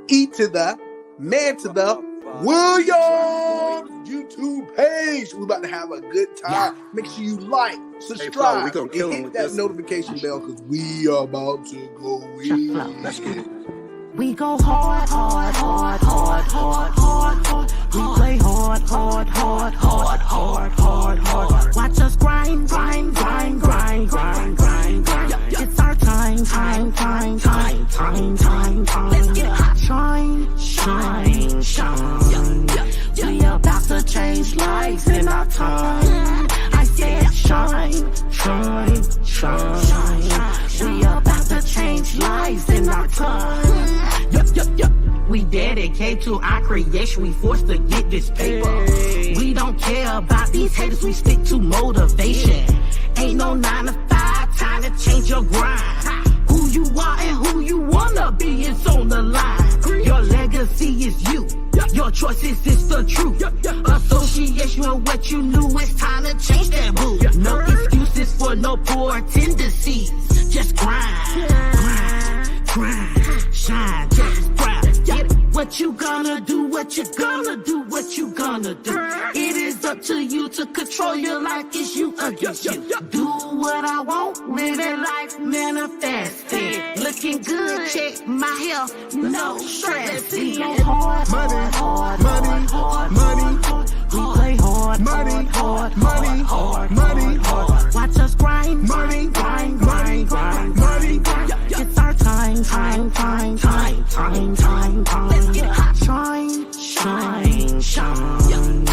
E to the Man to the Williams YouTube page. We're about to have a good time. Yeah. Make sure you like, subscribe, and hit that notification bell because we are about to go in. Let's get it. We go hard, hard, hard, hard, hard, hard, hard. We play hard, hard, hard, hard, hard, hard, hard. Watch us grind, grind, grind, grind, grind, grind, grind. It's our time, time, time, time, time, time, time. Let's get hot. Shine, shine, shine. We about to change lives in our time. I said shine, shine, shine. We about to change lives in our time. We dedicate to our creation. We forced to get this paper. We don't care about these haters. We stick to motivation. Ain't no 9 to 5 time to change your grind. Who you are and who you wanna be is on the line. Your legacy is you. Your choices is the truth. Association with what you knew. It's time to change that boo. No excuses for no poor tendencies. Just grind, grind, grind, shine, just grind. What you gonna do, what you gonna do, what you gonna do. It is up to you to control your life. It's you against you. Do what I want, living life, manifest it. Looking good, check my health, no stress. We go hard, hard, hard, hard, hard, hard. We play hard, money, hard, money, hard, money, hard. Watch us grind, grind, grind, grind, grind, grind, grind. It's our time, time, time, time, time, time, time. Let's get hot. Shine, shine, shine.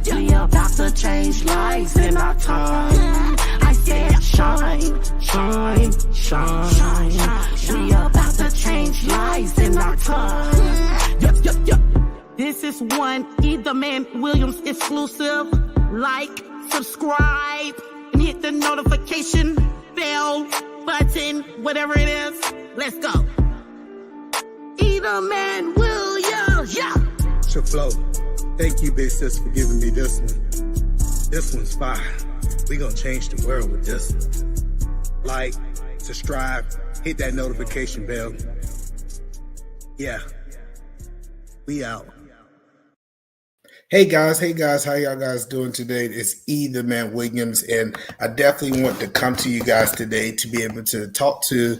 We about to change lives in our time. I said shine, shine, shine. We about to change lives in our time. This is one ETheManWilliams exclusive. Like, subscribe, and hit the notification bell button, whatever it is. Let's go. ETheManWilliams, yeah. Flow. Thank you, big sis, for giving me this one. This one's fire. We gonna change the world with this one. Like, subscribe, hit that notification bell. Yeah. We out. Hey guys, how y'all guys doing today? It's ETheManWilliams, and I definitely want to come to you guys today to be able to talk to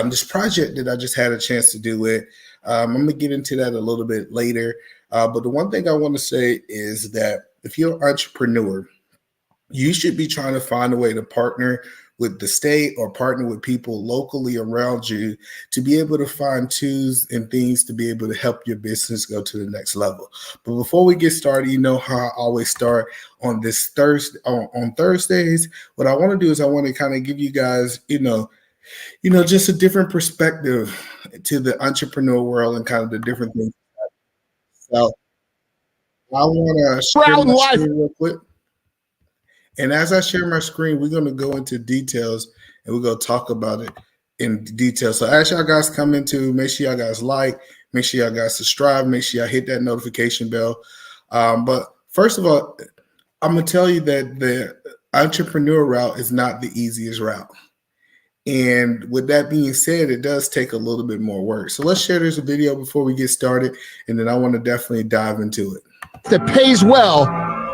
this project that I just had a chance to do with. I'm going to get into that a little bit later, but the one thing I want to say is that if you're an entrepreneur, you should be trying to find a way to partner with the state or partner with people locally around you to be able to find tools and things to be able to help your business go to the next level. But before we get started, you know how I always start on this Thursday on Thursdays. What I want to do is I want to kind of give you guys, you know, just a different perspective to the entrepreneur world and kind of the different things. So I want to share my screen real quick. And as I share my screen, we're going to go into details and we're going to talk about it in detail. So as y'all guys come into, make sure y'all guys like, make sure y'all guys subscribe, make sure y'all hit that notification bell. But first of all, I'm going to tell you that the entrepreneur route is not the easiest route. And with that being said, it does take a little bit more work. So let's share this video before we get started. And then I want to definitely dive into it. That pays well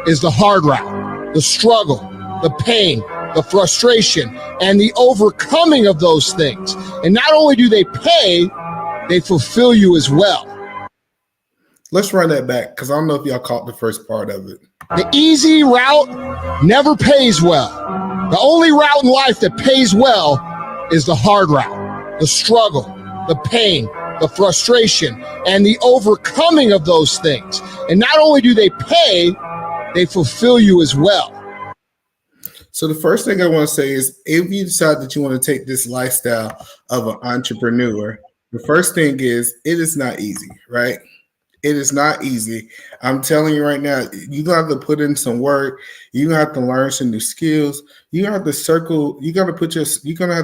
is the hard route. The struggle, the pain, the frustration, and the overcoming of those things. And not only do they pay, they fulfill you as well. Let's run that back because I don't know if y'all caught the first part of it. The easy route never pays well. The only route in life that pays well is the hard route. The struggle, the pain, the frustration, and the overcoming of those things. And not only do they pay, they fulfill you as well. So the first thing I want to say is if you decide that you want to take this lifestyle of an entrepreneur, the first thing is it is not easy, right? It is not easy. I'm telling you right now, you're going to have to put in some work. You're going to have to learn some new skills. You're going to have to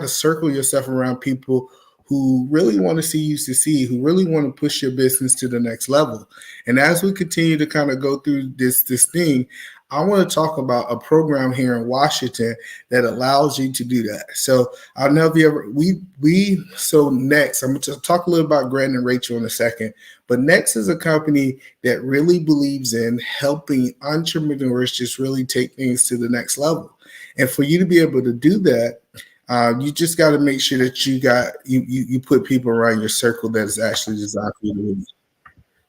circle yourself around people who really want to see you succeed, who really want to push your business to the next level. And as we continue to kind of go through this thing, I want to talk about a program here in Washington that allows you to do that. So I don't know if you ever, so Next, I'm going to talk a little about Grant and Rachel in a second, but Next is a company that really believes in helping entrepreneurs just really take things to the next level. And for you to be able to do that, you just got to make sure that you put people around your circle that is actually designed for you to win.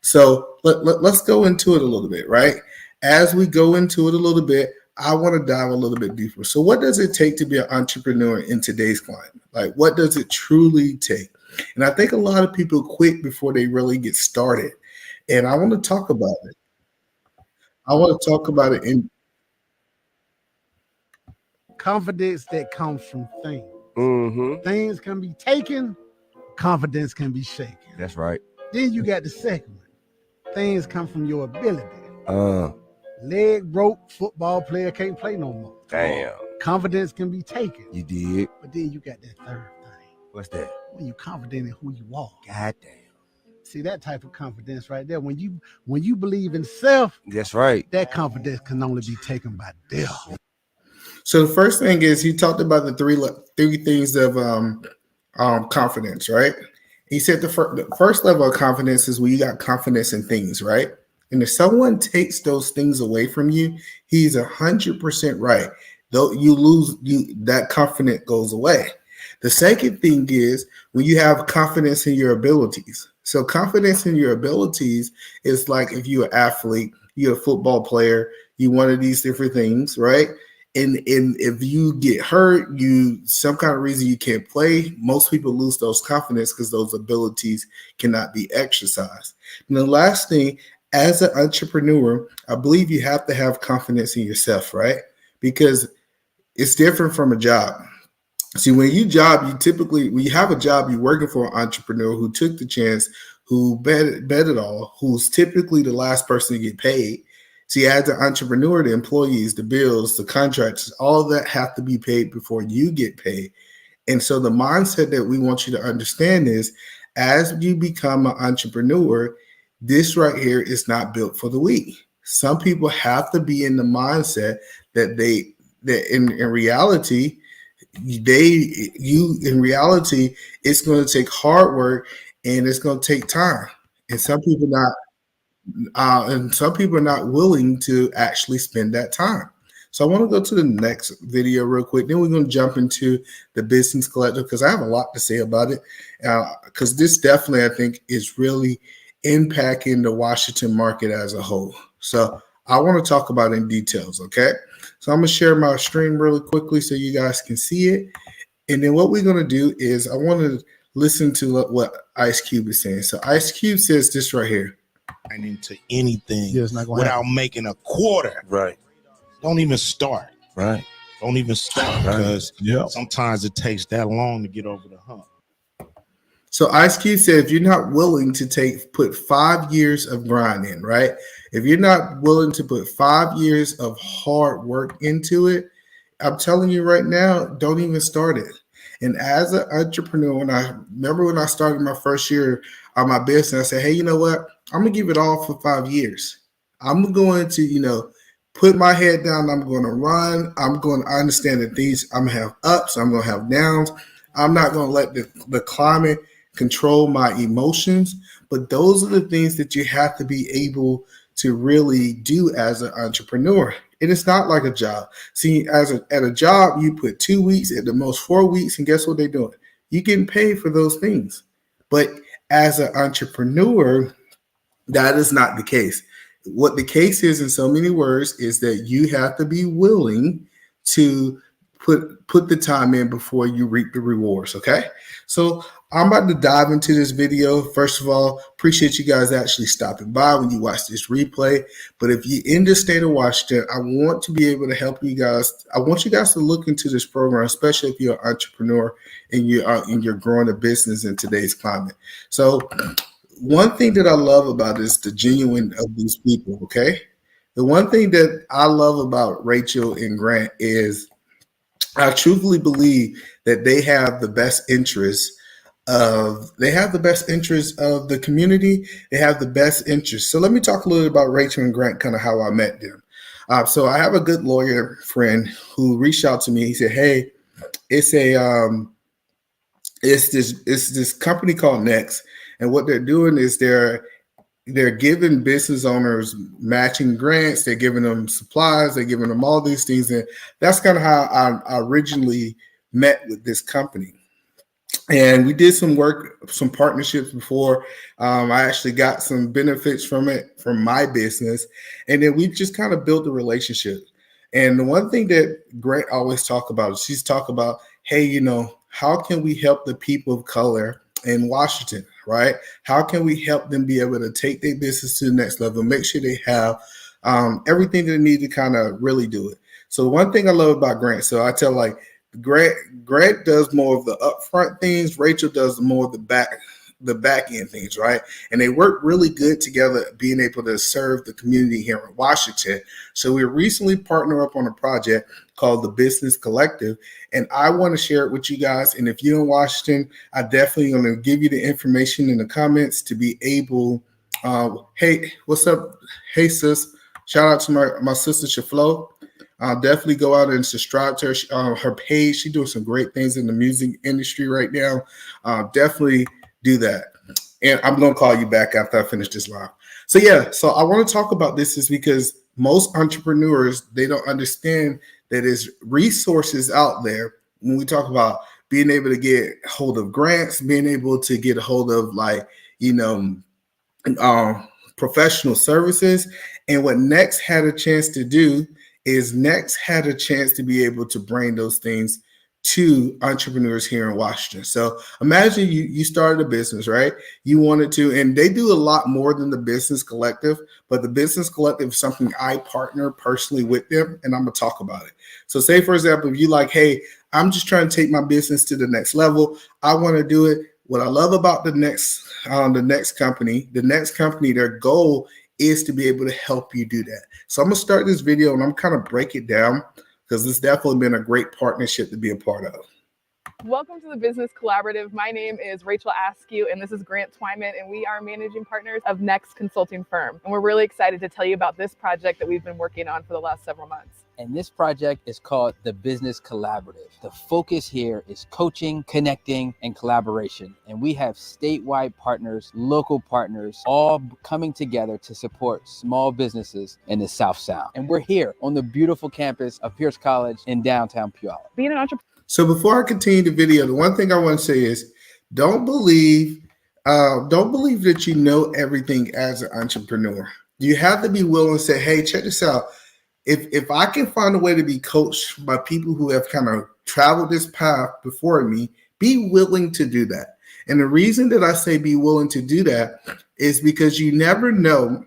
So let's go into it a little bit, right? As we go into it a little bit, I want to dive a little bit deeper. So what does it take to be an entrepreneur in today's climate? Like, what does it truly take? And I think a lot of people quit before they really get started. And I want to talk about it. I want to talk about it in confidence that comes from things. Mm-hmm. Things can be taken, confidence can be shaken. That's right. Then you got the second one. Things come from your ability. Leg broke, football player can't play no more. Damn. Confidence can be taken. You did. But then you got that third thing. What's that? When you confident in who you are. God damn. See, that type of confidence right there. When you believe in self, that's right. That confidence can only be taken by death. So the first thing is he talked about the three things of confidence, right? He said the first level of confidence is when you got confidence in things, right? And if someone takes those things away from you, he's 100% right. Though you lose, that confidence goes away. The second thing is when you have confidence in your abilities. So confidence in your abilities is like if you're an athlete, you're a football player, you one of these different things, right? And if you get hurt, some kind of reason you can't play, most people lose those confidence because those abilities cannot be exercised. And the last thing, as an entrepreneur, I believe you have to have confidence in yourself, right? Because it's different from a job. See, when you have a job, you're working for an entrepreneur who took the chance, who bet it all, who's typically the last person to get paid. See, as an entrepreneur, the employees, the bills, the contracts, all that have to be paid before you get paid. And so the mindset that we want you to understand is as you become an entrepreneur, this right here is not built for the weak. Some people have to be in the mindset that in reality, it's going to take hard work and it's going to take time. And some people are not willing to actually spend that time. So I want to go to the next video real quick. Then we're going to jump into the business collective because I have a lot to say about it. Because this definitely, I think, is really impacting the Washington market as a whole. So I want to talk about it in details, okay? So I'm going to share my screen really quickly so you guys can see it. And then what we're going to do is I want to listen to what Ice Cube is saying. So Ice Cube says this right here. Into anything without making a quarter. Right. Don't even start. Right. Don't even start because sometimes it takes that long to get over the hump. So Ice Cube said, if you're not willing to put 5 years of grind in, right? If you're not willing to put 5 years of hard work into it, I'm telling you right now, don't even start it. And as an entrepreneur, when I started my first year of my business, I said, hey, you know what? I'm going to give it all for 5 years. I'm going to, put my head down. I'm going to run. I understand that I'm going to have ups. I'm going to have downs. I'm not going to let the climate control my emotions. But those are the things that you have to be able to really do as an entrepreneur. And it's not like a job. See, at a job, you put 2 weeks, at the most 4 weeks, and guess what they're doing? You're getting paid for those things. But as an entrepreneur, that is not the case. What the case is, in so many words, is that you have to be willing to put the time in before you reap the rewards, okay? So I'm about to dive into this video. First of all, appreciate you guys actually stopping by when you watch this replay. But if you're in the state of Washington, I want to be able to help you guys. I want you guys to look into this program, especially if you're an entrepreneur and you're growing a business in today's climate. So one thing that I love about is the genuine of these people, okay? The one thing that I love about Rachel and Grant is I truthfully believe that they have the best interests of the community. They have the best interests. So let me talk a little about Rachel and Grant, kind of how I met them. So I have a good lawyer friend who reached out to me. He said, "Hey, it's this company called Next, and what they're doing is they're giving business owners matching grants. They're giving them supplies. They're giving them all these things, and that's kind of how I originally met with this company." And we did some work, some partnerships before. I actually got some benefits from it, from my business. And then we just kind of built a relationship. And the one thing that Grant always talk about, she's talk about, hey, you know, how can we help the people of color in Washington, right? How can we help them be able to take their business to the next level, make sure they have everything they need to kind of really do it. So one thing I love about Grant, so I tell like, Grant does more of the upfront things. Rachel does more of the back end things, right? And they work really good together, being able to serve the community here in Washington. So we recently partnered up on a project called the Business Collective, and I want to share it with you guys. And if you're in Washington, I definitely going to give you the information in the comments to be able. Hey, what's up? Hey, sis. Shout out to my sister Shaflo. Definitely go out and subscribe to her page. She's doing some great things in the music industry right now. Definitely do that. And I'm going to call you back after I finish this live. So yeah, so I want to talk about this is because most entrepreneurs, they don't understand that there's resources out there when we talk about being able to get hold of grants, being able to get a hold of like, you know, professional services. And what Next had a chance to do is Next had a chance to be able to bring those things to entrepreneurs here in Washington. So imagine you started a business, right? You wanted to, and they do a lot more than the Business Collective, but the Business Collective is something I partner personally with them, and I'm gonna talk about it. So say, for example, if you like, hey, I'm just trying to take my business to the next level. I want to do it. What I love about the next company, their goal is to be able to help you do that. So I'm gonna start this video and I'm kind of break it down because it's definitely been a great partnership to be a part of. Welcome to the Business Collaborative. My name is Rachel Askew and this is Grant Twyman, and we are managing partners of Next Consulting Firm. And we're really excited to tell you about this project that we've been working on for the last several months. And this project is called the Business Collaborative. The focus here is coaching, connecting, and collaboration. And we have statewide partners, local partners, all coming together to support small businesses in the South Sound. And we're here on the beautiful campus of Pierce College in downtown Puyallup. Being an entrepreneur. So before I continue the video, the one thing I want to say is don't believe that you know everything as an entrepreneur. You have to be willing to say, hey, check this out. If I can find a way to be coached by people who have kind of traveled this path before me, be willing to do that. And the reason that I say be willing to do that is because you never know.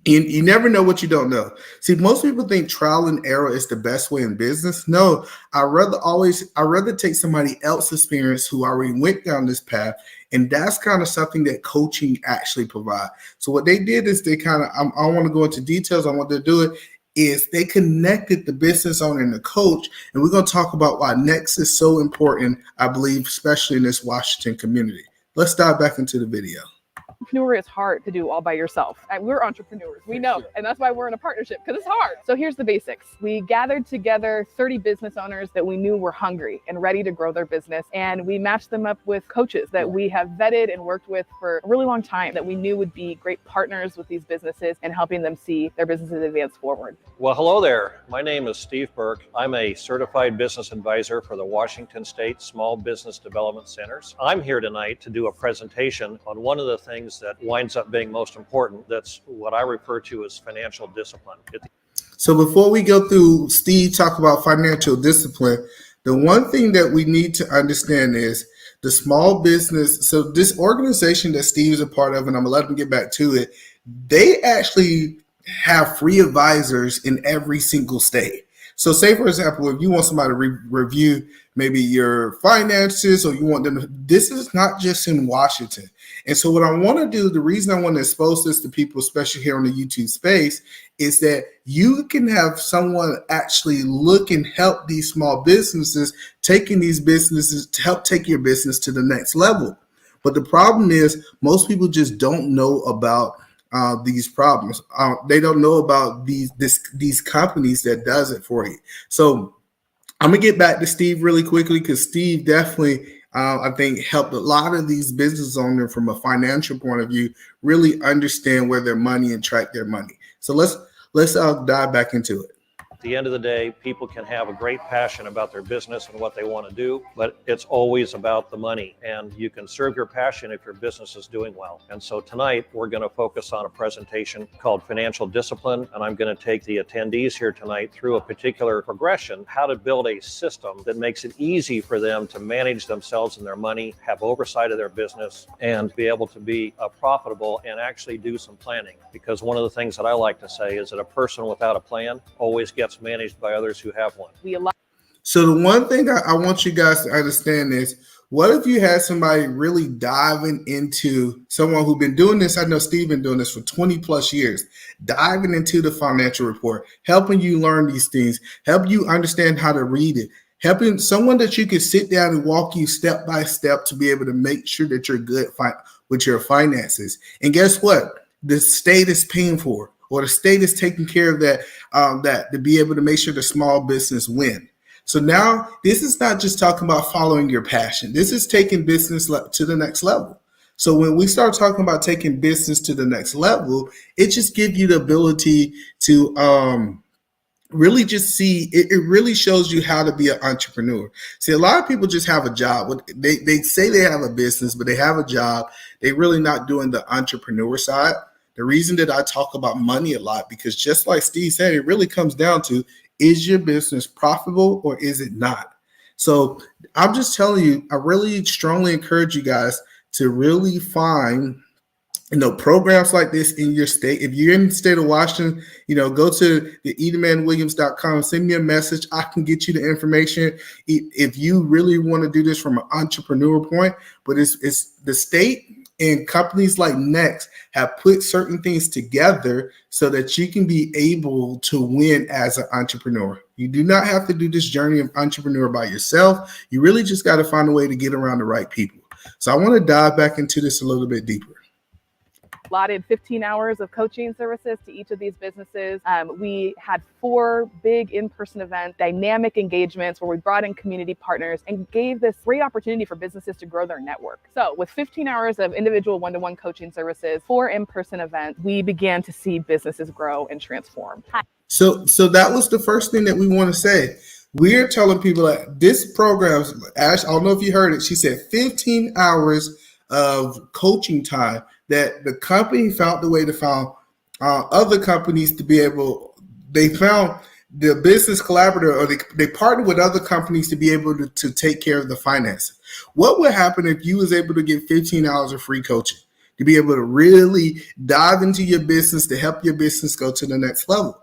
You never know what you don't know. See, most people think trial and error is the best way in business. No, I'd rather take somebody else's experience who already went down this path. And that's kind of something that coaching actually provides. So what they did is they kind of, I want to go into details on what they're doing, is they connected the business owner and the coach. And we're going to talk about why Next is so important, I believe, especially in this Washington community. Let's dive back into the video. Entrepreneur is hard to do all by yourself. And we're entrepreneurs, we know, and that's why we're in a partnership, because it's hard. So here's the basics. We gathered together 30 business owners that we knew were hungry and ready to grow their business. And we matched them up with coaches that we have vetted and worked with for a really long time that we knew would be great partners with these businesses and helping them see their businesses advance forward. Well, hello there. My name is Steve Burke. I'm a certified business advisor for the Washington State Small Business Development Centers. I'm here tonight to do a presentation on one of the things that winds up being most important. That's what I refer to as financial discipline. So before we go through Steve talk about financial discipline, the one thing that we need to understand is the small business. So this organization that Steve is a part of, and I'm gonna let him get back to it, they actually have free advisors in every single state. So say, for example, if you want somebody to review maybe your finances, or you want them to, this is not just in Washington. And so what I want to do, the reason I want to expose this to people, especially here on the YouTube space, is that you can have someone actually look and help these small businesses, taking these businesses to help take your business to the next level. But the problem is most people just don't know about these problems. They don't know about these companies that does it for you. So I'm gonna get back to Steve really quickly, because Steve definitely, I think, helped a lot of these business owners from a financial point of view really understand where their money and track their money. So let's dive back into it. At the end of the day, people can have a great passion about their business and what they want to do, but it's always about the money. And you can serve your passion if your business is doing well. And so tonight, we're going to focus on a presentation called Financial Discipline. And I'm going to take the attendees here tonight through a particular progression, how to build a system that makes it easy for them to manage themselves and their money, have oversight of their business, and be able to be profitable and actually do some planning. Because one of the things that I like to say is that a person without a plan always gets managed by others who have one. So the one thing I want you guys to understand is, what if you had somebody really diving into someone who's been doing this? I know Steve been doing this for 20 plus years, diving into the financial report, helping you learn these things, help you understand how to read it, helping someone that you can sit down and walk you step by step to be able to make sure that you're good with your finances. And guess what? The state is paying for, or the state is taking care of that, that to be able to make sure the small business win. So now this is not just talking about following your passion. This is taking business to the next level. So when we start talking about taking business to the next level, it just gives you the ability to really just see, it really shows you how to be an entrepreneur. See, a lot of people just have a job. They say they have a business, but they have a job. They're really not doing the entrepreneur side. The reason that I talk about money a lot, because just like Steve said, it really comes down to, is your business profitable or is it not? So I'm just telling you, I really strongly encourage you guys to really find, programs like this in your state. If you're in the state of Washington, go to the EtheManWilliams.com, send me a message. I can get you the information if you really want to do this from an entrepreneur point. But it's the state and companies like Next have put certain things together so that you can be able to win as an entrepreneur. You do not have to do this journey of entrepreneur by yourself. You really just got to find a way to get around the right people. So I want to dive back into this a little bit deeper. Allotted 15 hours of coaching services to each of these businesses. We had 4 big in-person events, dynamic engagements where we brought in community partners and gave this great opportunity for businesses to grow their network. So with 15 hours of individual one-to-one coaching services, 4 in-person events, we began to see businesses grow and transform. So that was the first thing that we want to say. We're telling people that this program, Ash, I don't know if you heard it, she said 15 hours of coaching time, that the company found the way to find other companies to be able, they found the business collaborator, or they partnered with other companies to be able to take care of the finances. What would happen if you was able to get 15 hours of free coaching to be able to really dive into your business, to help your business go to the next level?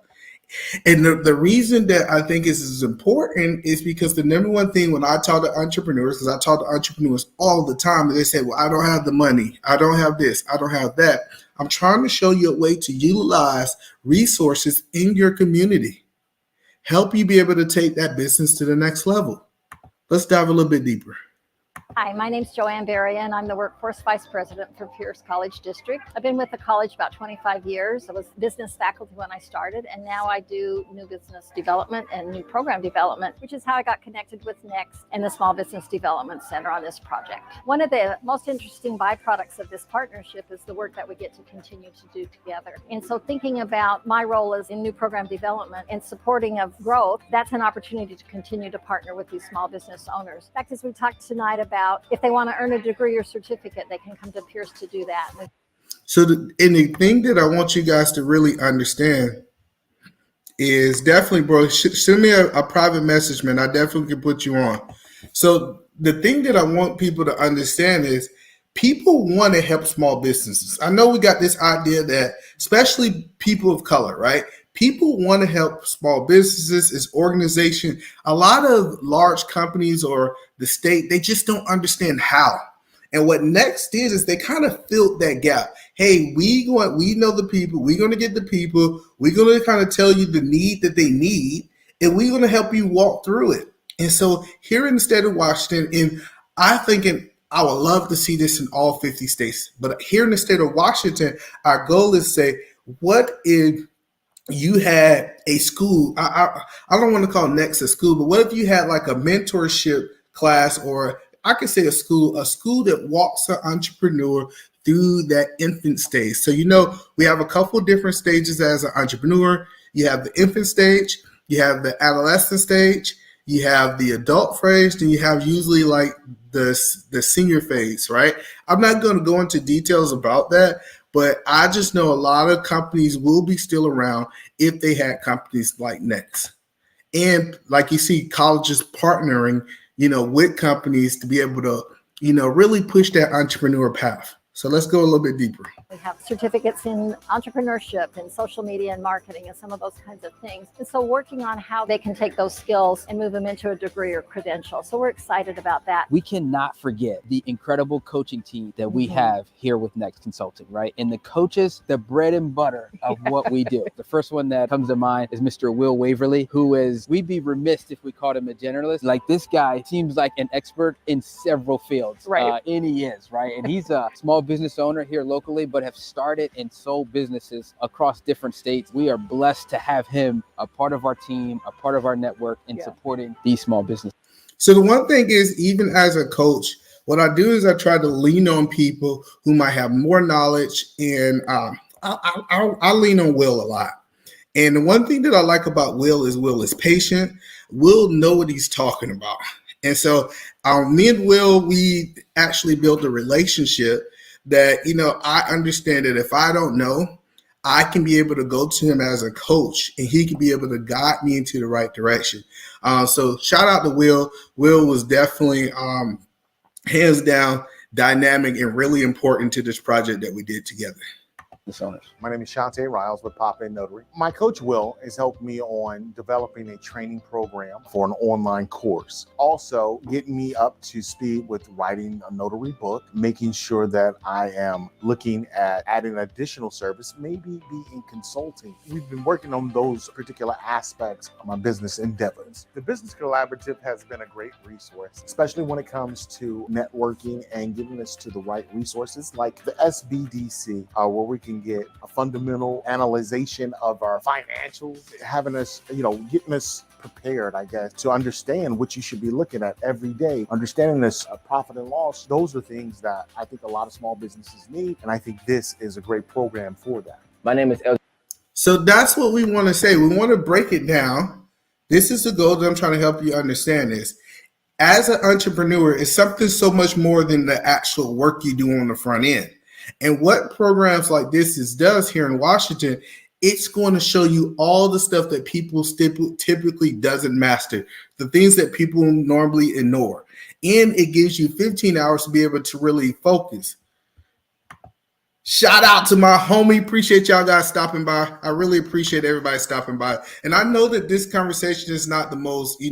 And the reason that I think this is important is because the number one thing when I talk to entrepreneurs, because I talk to entrepreneurs all the time, and they say, well, I don't have the money, I don't have this, I don't have that. I'm trying to show you a way to utilize resources in your community, help you be able to take that business to the next level. Let's dive a little bit deeper. Hi, my name's Joanne Berry, and I'm the Workforce Vice President for Pierce College District. I've been with the college about 25 years. I was business faculty when I started, and now I do new business development and new program development, which is how I got connected with Next and the Small Business Development Center on this project. One of the most interesting byproducts of this partnership is the work that we get to continue to do together. And so thinking about my role as in new program development and supporting of growth, that's an opportunity to continue to partner with these small business owners. In fact, as we talked tonight about if they want to earn a degree or certificate, they can come to Pierce to do that. So the thing that I want you guys to really understand is definitely, bro, send me a private message, man. I definitely can put you on. So the thing that I want people to understand is people want to help small businesses. I know we got this idea that especially people of color, right? People want to help small businesses, its organization. A lot of large companies or the state, they just don't understand how. And what Next did is they kind of filled that gap. Hey, we know the people. We're going to get the people. We're going to kind of tell you the need that they need, and we're going to help you walk through it. And so here in the state of Washington, and I think in I would love to see this in all 50 states. But here in the state of Washington, our goal is to say, what if you had a school? I don't want to call Next a school, but what if you had like a mentorship class, or I could say a school that walks an entrepreneur through that infant stage. So, we have a couple different stages as an entrepreneur. You have the infant stage, you have the adolescent stage, you have the adult phase, and you have usually like the senior phase, right? I'm not going to go into details about that, but I just know a lot of companies will be still around if they had companies like Next. And like you see colleges partnering, with companies to be able to, really push that entrepreneur path. So let's go a little bit deeper. We have certificates in entrepreneurship and social media and marketing and some of those kinds of things. And so working on how they can take those skills and move them into a degree or credential. So we're excited about that. We cannot forget the incredible coaching team that we have here with Next Consulting, right? And the coaches, the bread and butter of what we do. The first one that comes to mind is Mr. Will Waverly, who is, we'd be remiss if we called him a generalist. Like, this guy seems like an expert in several fields. Right. And he is, right? And he's a small business owner here locally, but have started and sold businesses across different states. We are blessed to have him a part of our team, a part of our network, and supporting these small businesses. So the one thing is, even as a coach, what I do is I try to lean on people who might have more knowledge, and I lean on Will a lot. And the one thing that I like about Will is patient. Will know what he's talking about. And so me and Will, we actually built a relationship that, I understand that if I don't know, I can be able to go to him as a coach, and he can be able to guide me into the right direction. So shout out to Will. Will was definitely hands down dynamic and really important to this project that we did together. My name is Shantae Riles with Pop In Notary. My coach Will has helped me on developing a training program for an online course. Also getting me up to speed with writing a notary book, making sure that I am looking at adding additional service, maybe be in consulting. We've been working on those particular aspects of my business endeavors. The Business Collaborative has been a great resource, especially when it comes to networking and getting us to the right resources like the SBDC, where we can get a fundamental analyzation of our financials, having us, getting us prepared, I guess, to understand what you should be looking at every day, understanding this profit and loss. Those are things that I think a lot of small businesses need. And I think this is a great program for that. My name is El. So that's what we want to say. We want to break it down. This is the goal that I'm trying to help you understand this. As an entrepreneur, it's something so much more than the actual work you do on the front end. And what programs like this does here in Washington, it's going to show you all the stuff that people typically doesn't master, the things that people normally ignore. And it gives you 15 hours to be able to really focus. Shout out to my homie. Appreciate y'all guys stopping by. I really appreciate everybody stopping by. And I know that this conversation is not the most,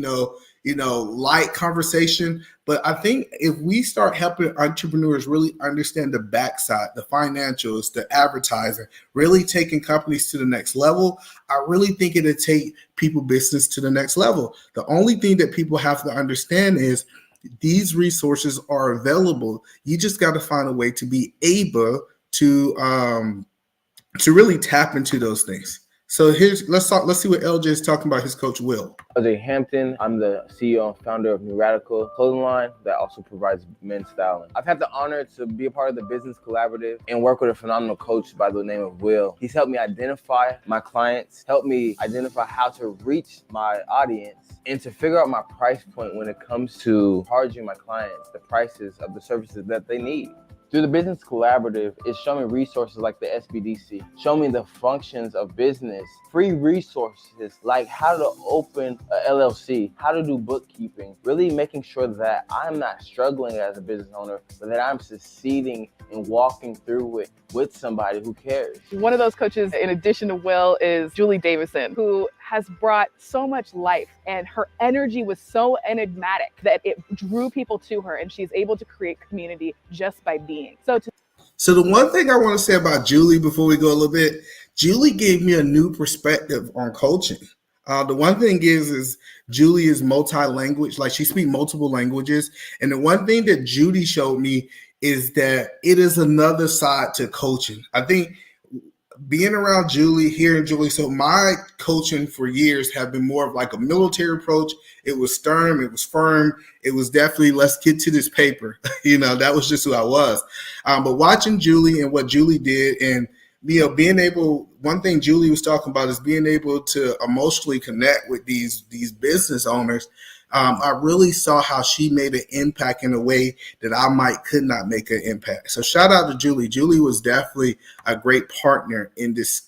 light conversation, but I think if we start helping entrepreneurs really understand the backside, the financials, the advertising, really taking companies to the next level, I really think it'll take people business to the next level. The only thing that people have to understand is these resources are available. You just got to find a way to be able to really tap into those things. So let's see what LJ is talking about, his coach Will. LJ Hampton, I'm the CEO and founder of New Radical clothing line that also provides men's styling. I've had the honor to be a part of the Business Collaborative and work with a phenomenal coach by the name of Will. He's helped me identify my clients, helped me identify how to reach my audience, and to figure out my price point when it comes to charging my clients the prices of the services that they need. Through the Business Collaborative, it's showing me resources like the SBDC, show me the functions of business, free resources like how to open a LLC, how to do bookkeeping, really making sure that I'm not struggling as a business owner, but that I'm succeeding and walking through it with somebody who cares. One of those coaches, in addition to Will, is Julie Davison, who has brought so much life, and her energy was so enigmatic that it drew people to her, and she's able to create community just by being. So the one thing I want to say about Julie before we go a little bit, Julie gave me a new perspective on coaching. The one thing is Julie is multi-language, like she speaks multiple languages. And the one thing that Judy showed me is that it is another side to coaching. I think being around Julie, hearing Julie, so my coaching for years have been more of like a military approach. It was stern, it was firm, it was definitely let's get to this paper. That was just who I was. But watching Julie and what Julie did, and being able, one thing Julie was talking about is being able to emotionally connect with these business owners. I really saw how she made an impact in a way that I could not make an impact. So shout out to Julie. Julie was definitely a great partner in this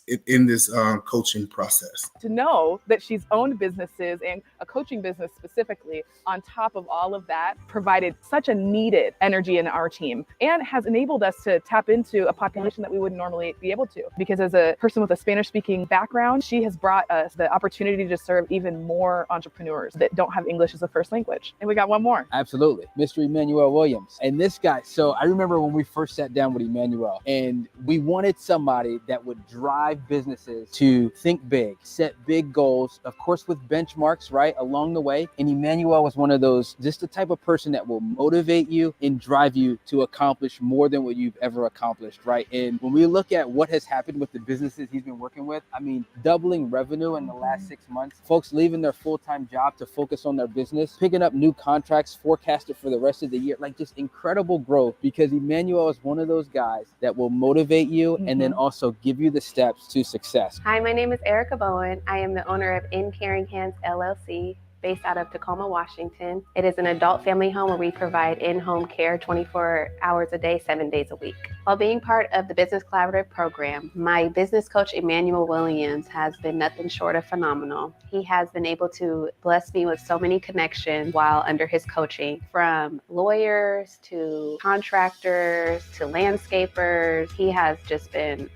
coaching process. To know that she's owned businesses and a coaching business specifically, on top of all of that, provided such a needed energy in our team and has enabled us to tap into a population that we wouldn't normally be able to. Because as a person with a Spanish-speaking background, she has brought us the opportunity to serve even more entrepreneurs that don't have English as a first language. And we got one more. Absolutely. Mr. EtheManWilliams. And this guy, so I remember when we first sat down with Emmanuel, and we wanted somebody that would drive businesses to think big, set big goals, of course, with benchmarks, right, along the way. And Emmanuel was one of those, just the type of person that will motivate you and drive you to accomplish more than what you've ever accomplished, right? And when we look at what has happened with the businesses he's been working with, I mean, doubling revenue in the last 6 months, folks leaving their full-time job to focus on their business, picking up new contracts forecasted for the rest of the year, like just incredible growth, because Emmanuel is one of those guys that will motivate you and then also give you the steps to success. Hi, my name is Erica Bowen. I am the owner of In Caring Hands LLC, based out of Tacoma, Washington. It is an adult family home where we provide in-home care 24 hours a day, 7 days a week. While being part of the Business Collaborative Program, my business coach, EtheManWilliams, has been nothing short of phenomenal. He has been able to bless me with so many connections while under his coaching, from lawyers to contractors to landscapers. He has just been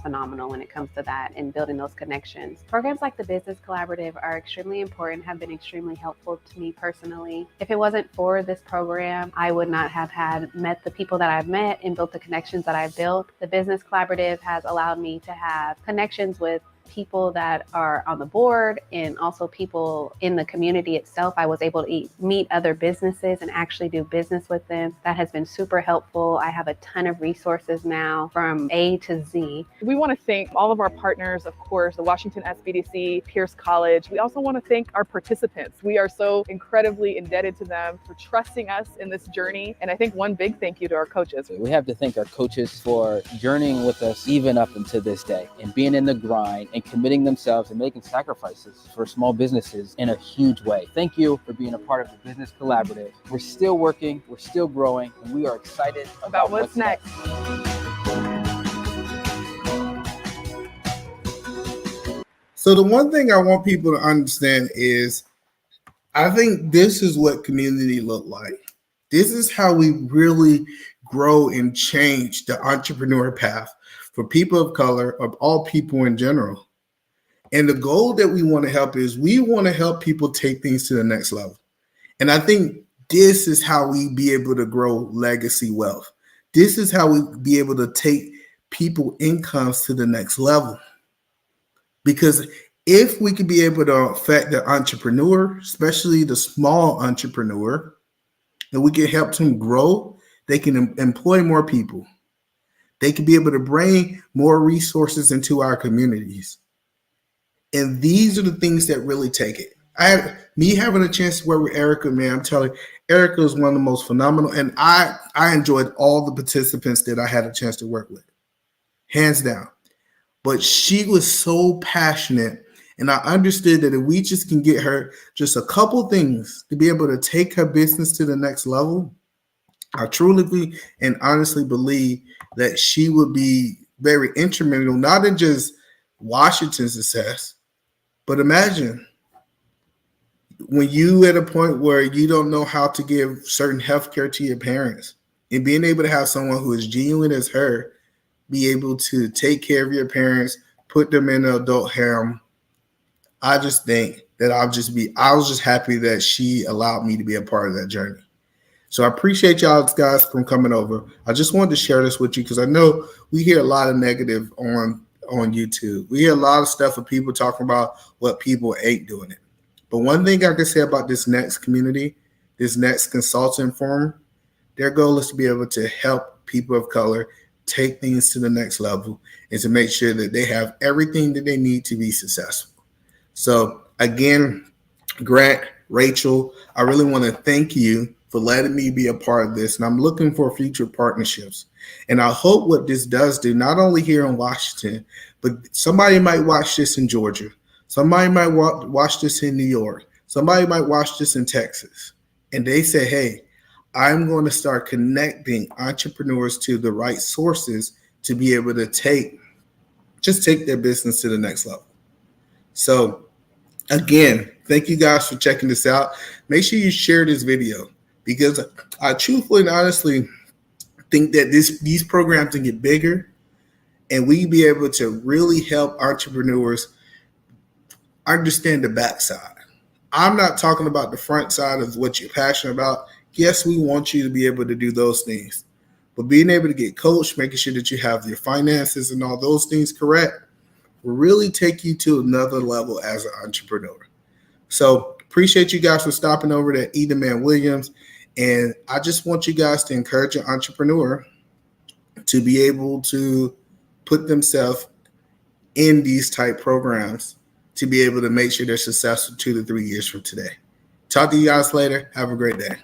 phenomenal when it comes to that and building those connections. Programs like the Business Collaborative are extremely important, have been extremely helpful to me personally. If it wasn't for this program, I would not have met the people that I've met and built the connections that I've built. The Business Collaborative has allowed me to have connections with people that are on the board and also people in the community itself. I was able to meet other businesses and actually do business with them. That has been super helpful. I have a ton of resources now from A to Z. We want to thank all of our partners, of course, the Washington SBDC, Pierce College. We also want to thank our participants. We are so incredibly indebted to them for trusting us in this journey. And I think one big thank you to our coaches. We have to thank our coaches for journeying with us even up until this day and being in the grind and committing themselves and making sacrifices for small businesses in a huge way. Thank you for being a part of the Business Collaborative. We're still working, we're still growing, and we are excited about what's next. So the one thing I want people to understand is I think this is what community look like. This is how we really grow and change the entrepreneur path for people of color, of all people in general. And the goal that we want to help is we want to help people take things to the next level. And I think this is how we be able to grow legacy wealth. This is how we be able to take people incomes to the next level. Because if we could be able to affect the entrepreneur, especially the small entrepreneur, and we can help them grow, they can employ more people. They can be able to bring more resources into our communities. And these are the things that really take it. Me having a chance to work with Erica, man, I'm telling you, Erica is one of the most phenomenal. And I enjoyed all the participants that I had a chance to work with, hands down. But she was so passionate. And I understood that if we just can get her just a couple things to be able to take her business to the next level, I truly and honestly believe that she would be very instrumental, not in just Washington's success, but imagine when you at a point where you don't know how to give certain health care to your parents and being able to have someone who is genuine as her be able to take care of your parents, put them in an adult home. I just think that I was just happy that she allowed me to be a part of that journey. So I appreciate y'all guys from coming over. I just wanted to share this with you because I know we hear a lot of negative on on YouTube. We hear a lot of stuff of people talking about what people ain't doing it. But one thing I can say about this next community, this next consulting firm, their goal is to be able to help people of color take things to the next level and to make sure that they have everything that they need to be successful. So again, Grant, Rachel, I really want to thank you for letting me be a part of this. And I'm looking for future partnerships. And I hope what this does do, not only here in Washington, but somebody might watch this in Georgia. Somebody might watch this in New York. Somebody might watch this in Texas. And they say, hey, I'm going to start connecting entrepreneurs to the right sources to be able to take their business to the next level. So again, thank you guys for checking this out. Make sure you share this video, because I truthfully and honestly think that these programs can get bigger and we be able to really help entrepreneurs understand the backside. I'm not talking about the front side of what you're passionate about. Yes, we want you to be able to do those things, but being able to get coached, making sure that you have your finances and all those things correct, will really take you to another level as an entrepreneur. So appreciate you guys for stopping over to ETheManWilliams. And I just want you guys to encourage an entrepreneur to be able to put themselves in these type programs to be able to make sure they're successful 2 to 3 years from today. Talk to you guys later. Have a great day.